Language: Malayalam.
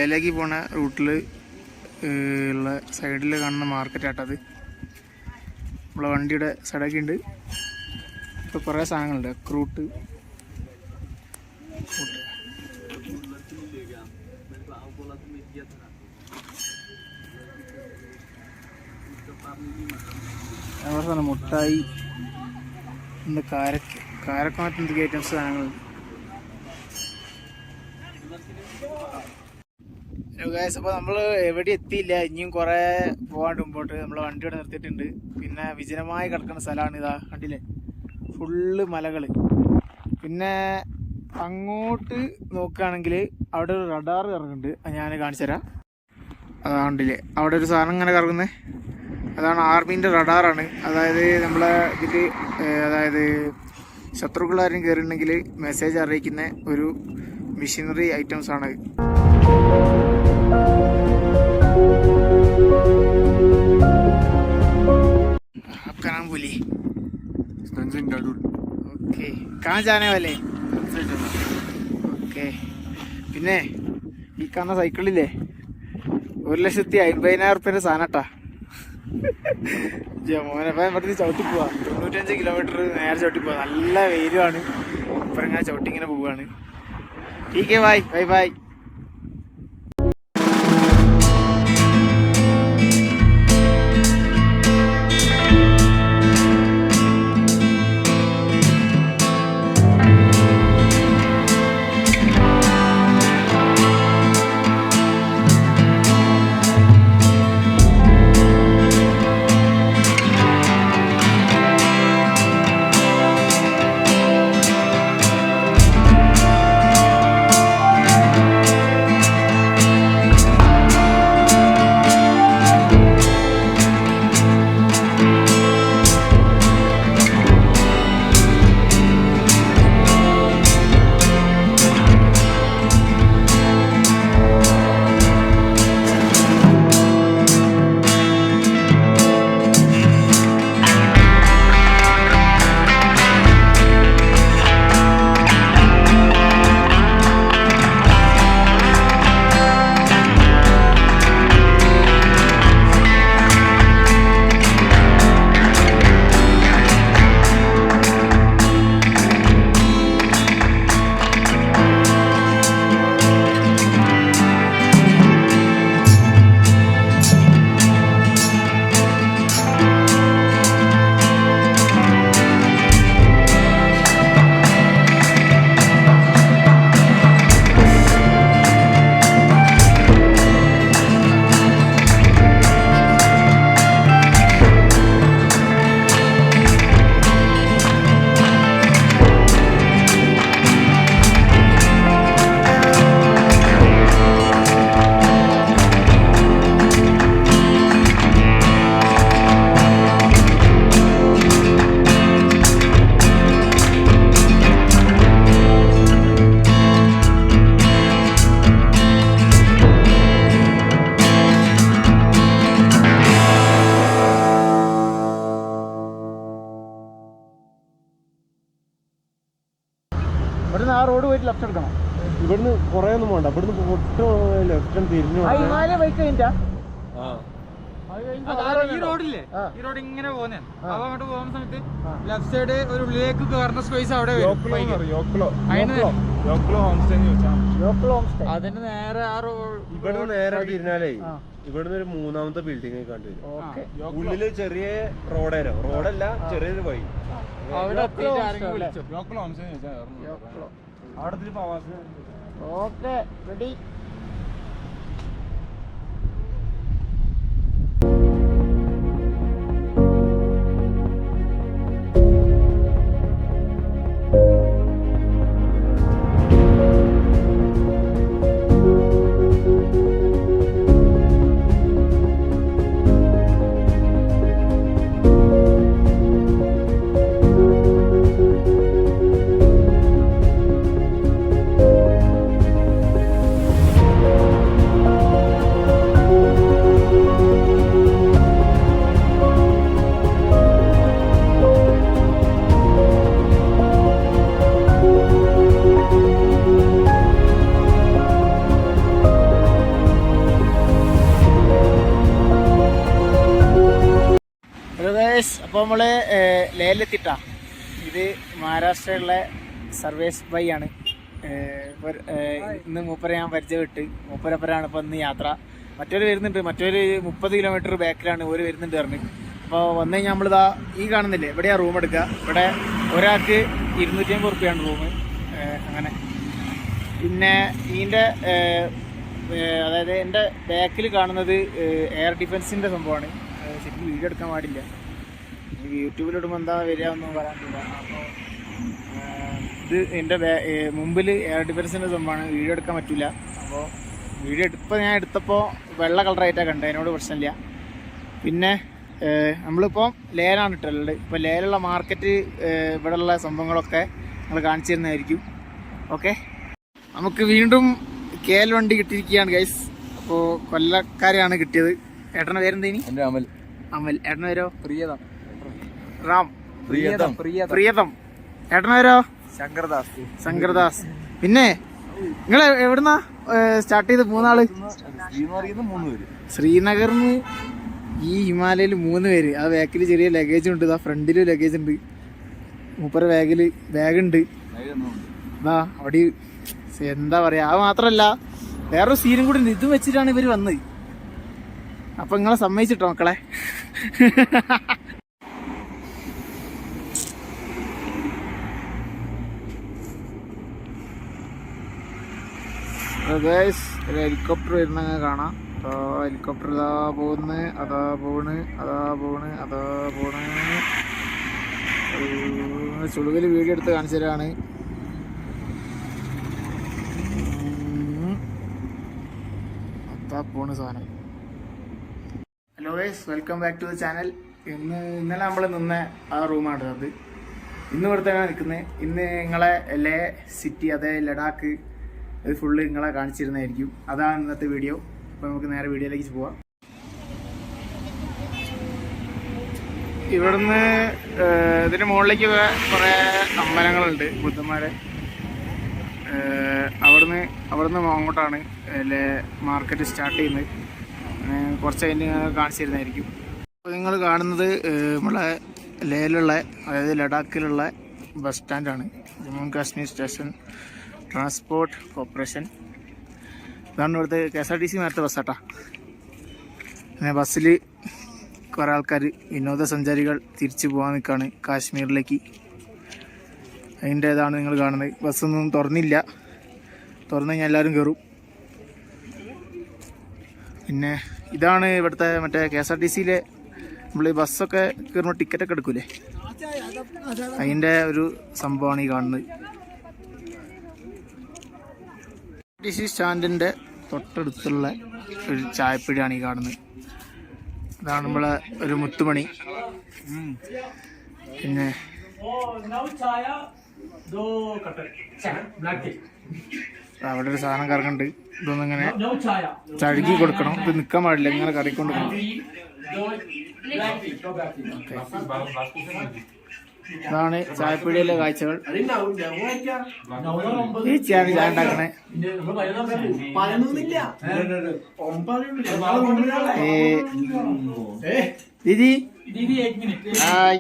ലേയിലേക്ക് പോണ റൂട്ടിൽ ഉള്ള സൈഡിൽ കാണുന്ന മാർക്കറ്റാട്ടത്. നമ്മളെ വണ്ടിയുടെ സൈഡൊക്കെ ഉണ്ട്. ഇപ്പോൾ കുറേ സാധനങ്ങളുണ്ട്. ക്രൂട്ട് അവിടെ മുട്ടായി ഉണ്ട്. കാരക്കമായിട്ട് എന്തൊക്കെ ഐറ്റംസ് സാധനങ്ങളുണ്ട്. അപ്പോൾ നമ്മൾ എവിടെ എത്തിയില്ല. ഇനിയും കുറേ പോകാണ്ട് മുമ്പോട്ട്. നമ്മൾ വണ്ടി ഇവിടെ നിർത്തിയിട്ടുണ്ട്. പിന്നെ വിജനമായി കിടക്കുന്ന സ്ഥലമാണ്. ഇതാ കണ്ടില്ലേ, ഫുള്ള് മലകൾ. പിന്നെ അങ്ങോട്ട് നോക്കുകയാണെങ്കിൽ അവിടെ ഒരു റഡാർ കറങ്ങുന്നുണ്ട്. അത് ഞാൻ കാണിച്ചു തരാം. അതാ കണ്ടില്ലേ, അവിടെ ഒരു സാധനം ഇങ്ങനെ കറങ്ങുന്നത്, അതാണ് ആർമീൻ്റെ റഡാറാണ്. അതായത് നമ്മളെ ഇതിൽ, അതായത് ശത്രുക്കളാരും കയറിയിട്ടുണ്ടെങ്കിൽ മെസ്സേജ് അറിയിക്കുന്ന ഒരു മെഷീനറി ഐറ്റംസ് ആണ്. പുലി ഓക്കെ കहाँ जाने वाले? ഓക്കെ. പിന്നെ ഈ കാണുന്ന സൈക്കിളില്ലേ, 1,50,000 സാധനട്ടാ. മോനപ്പം ഇവിടുന്ന് ചവിട്ടി പോവാ. 95 കിലോമീറ്റർ നേരെ ചവിട്ടി പോവാ. നല്ല വെയിലുമാണ്. ഇപ്പം ഇങ്ങനെ ചവിട്ടി ഇങ്ങനെ പോവാണ്. ടീക്കേ ബൈ ബൈ ബൈ. ഇവിടുന്ന് ആ റോഡ് പോയിട്ട് ലെഫ്റ്റ് എടുക്കണം. ഇവിടുന്ന് കുറേ ഒന്നും വേണ്ട. ഇവിടുന്ന് ഒട്ടും ലെഫ്റ്റ് തിരിഞ്ഞു ഈ റോഡില്ലേ, ഈ റോഡ് ഇങ്ങനെ പോകുന്നേ. അപ്പൊ അങ്ങോട്ട് പോകുന്ന സമയത്ത് ലെഫ്റ്റ് സൈഡ് ഒരു ഉള്ളിലേക്ക് കയറുന്ന സ്പേസ് അവിടെ അതിന് നേരെ ആ റോഡ് ഇവിടുന്ന് നേരെ തിരിഞ്ഞാലേ ഇവിടുന്ന് ഒരു 3ാമത്തെ ബിൽഡിംഗ് കണ്ടുവരും. ഉള്ളില് ചെറിയ റോഡേനോ, റോഡല്ല ചെറിയൊരു വഴി. അവിടെ അവിടെ ഓക്കെ റെഡി. ലേയിലെത്തിട്ടാ. ഇത് മഹാരാഷ്ട്രയിലുള്ള സർവേസ് ബൈ ആണ്. ഇന്ന് മൂപ്പരെ ഞാൻ പരിചയപ്പെട്ട്, മൂപ്പരപ്പരാണ് ഇപ്പോൾ ഇന്ന് യാത്ര. മറ്റൊരു വരുന്നുണ്ട്, മറ്റൊരു 30 കിലോമീറ്റർ ബാക്കിലാണ് ഒരു വരുന്നുണ്ട് പറഞ്ഞ്. അപ്പോൾ വന്നു കഴിഞ്ഞാൽ നമ്മളിതാ ഈ കാണുന്നില്ലേ, ഇവിടെയാണ് റൂം എടുക്കുക. ഇവിടെ ഒരാൾക്ക് 250 റുപ്യാണ് റൂം. അങ്ങനെ പിന്നെ ഇതിൻ്റെ അതായത് എൻ്റെ ബാക്കിൽ കാണുന്നത് എയർ ഡിഫൻസിൻ്റെ സംഭവമാണ്. ശരിക്കും വീഡിയോ എടുക്കാൻ പാടില്ല, യൂട്യൂബിലിടുമ്പോൾ എന്താ വരിക ഒന്നും പറയാൻ പറ്റില്ല. അപ്പോൾ ഇത് എൻ്റെ മുമ്പിൽ എയർ ഡിഫൻസിൻ്റെ സംഭവമാണ്, വീഡിയോ എടുക്കാൻ പറ്റില്ല. അപ്പോൾ വീഡിയോ ഞാൻ എടുത്തപ്പോൾ വെള്ള കളറായിട്ടാണ് കണ്ടത്, അതിനോട് പ്രശ്നമില്ല. പിന്നെ നമ്മളിപ്പോൾ ലേയിലാണ് ഇട്ടുള്ളത്. ഇപ്പോൾ ലേയിലുള്ള മാർക്കറ്റ് ഇവിടെയുള്ള സംഭവങ്ങളൊക്കെ നമ്മൾ കാണിച്ചു തരുന്നതായിരിക്കും. ഓക്കെ, നമുക്ക് വീണ്ടും KL വണ്ടി കിട്ടിയിരിക്കുകയാണ് ഗൈസ്. അപ്പോൾ കൊല്ലക്കാരെയാണ് കിട്ടിയത്. ഏട്ടൻ്റെ പേരെന്തേനി? അമൽ. അമൽ. ഏട്ടൻ്റെ പേരോ? പ്രിയതം. റാം. പ്രിയതം. ഏട്ടൻ്റെ പേരോ? ശങ്കർദാസ്. പിന്നെ നിങ്ങൾ എവിടുന്നാ സ്റ്റാർട്ട് ചെയ്ത് 3 ആള്? ശ്രീനഗറിന്ന് ഈ ഹിമാലയയിൽ 3 പേര്. ആ ബാക്കിൽ ചെറിയ ലഗേജ് ഉണ്ട്, ആ ഫ്രണ്ടിൽ ലഗേജ് ഉണ്ട്. മൂപ്പര ബാഗുണ്ട് അതാ അവിടെ. എന്താ പറയാ, അത് മാത്രല്ല വേറൊരു സീനും കൂടി ഉണ്ട്. ഇതും വെച്ചിട്ടാണ് ഇവര് വന്നത്. അപ്പൊ നിങ്ങളെ സമ്മതിച്ചിട്ടോ മക്കളെ. ഒരു ഹെലികോപ്റ്റർ വരുന്ന കാണാം. ഹെലികോപ്റ്റർ ഇതാ പോകുന്നു, അതാ പോണ്. ചുളുവിൽ വീഡിയോ എടുത്ത് കാണിച്ചു തരാണ്. അതാ പോണ് സാധനം. Hello guys, welcome back to the channel. ഇന്നലെ നമ്മൾ നിന്ന ആ റൂമാണ് അത്. ഇന്ന് ഇവിടെ തന്നെയാണ് നിൽക്കുന്നത്. ഇന്ന് നിങ്ങളെ ലേ സിറ്റി, അതായത് ലഡാക്ക്, ഇത് ഫുള്ള് നിങ്ങളെ കാണിച്ചിരുന്നതായിരിക്കും. അതാണ് ഇന്നത്തെ വീഡിയോ. അപ്പോൾ നമുക്ക് നേരെ വീഡിയോയിലേക്ക് പോവാം. ഇവിടുന്ന് ഇതിന് മുകളിലേക്ക് കുറേ അമ്പലങ്ങളുണ്ട്, ബുദ്ധന്മാരെ. അവിടുന്ന് അങ്ങോട്ടാണ് മാർക്കറ്റ് സ്റ്റാർട്ട് ചെയ്യുന്നത്. കുറച്ച് കഴിഞ്ഞ് കാണിച്ചു തരുന്നതായിരിക്കും. അപ്പോൾ നിങ്ങൾ കാണുന്നത് നമ്മളെ ലേയിലുള്ള, അതായത് ലഡാക്കിലുള്ള ബസ് സ്റ്റാൻഡാണ്. Jammu Kashmir station transport corporation. ഇതാണ് ഇവിടുത്തെ KSRTC നേരത്തെ ബസ്സാട്ടാ. പിന്നെ ബസ്സിൽ കുറേ ആൾക്കാർ, വിനോദസഞ്ചാരികൾ തിരിച്ചു പോകാൻ നിൽക്കുകയാണ് കാശ്മീരിലേക്ക്. അതിൻ്റെ ഇതാണ് നിങ്ങൾ കാണുന്നത്. ബസ്സൊന്നും തുറന്നില്ല, തുറന്നു കഴിഞ്ഞാൽ എല്ലാവരും കയറും. പിന്നെ ഇതാണ് ഇവിടുത്തെ മറ്റേ KSRTCയിലെ നമ്മൾ ബസ്സൊക്കെ കയറുമ്പോൾ ടിക്കറ്റൊക്കെ എടുക്കൂലേ, അതിൻ്റെ ഒരു സംഭവമാണ് ഈ കാണുന്നത്. KSRTC സ്റ്റാൻഡിൻ്റെ തൊട്ടടുത്തുള്ള ഒരു ചായപ്പീടിയാണ് ഈ കാണുന്നത്. അതാണ് നമ്മളെ ഒരു മുത്തുമണി. പിന്നെ അവിടെ ഒരു സാധനം കറങ്ങുന്നുണ്ട്. ഇതൊന്നും ഇങ്ങനെ ചഴുകി കൊടുക്കണം, ഇത് നിൽക്കാൻ പാടില്ല, ഇങ്ങനെ കറിക്കൊണ്ട് കൊടുക്കണം. ഇതാണ് ചായപ്പീടിയിലെ കാഴ്ചകൾ. ചേച്ചിയാണ് ചായ ഉണ്ടാക്കണേ. ദീദി ഹായ്.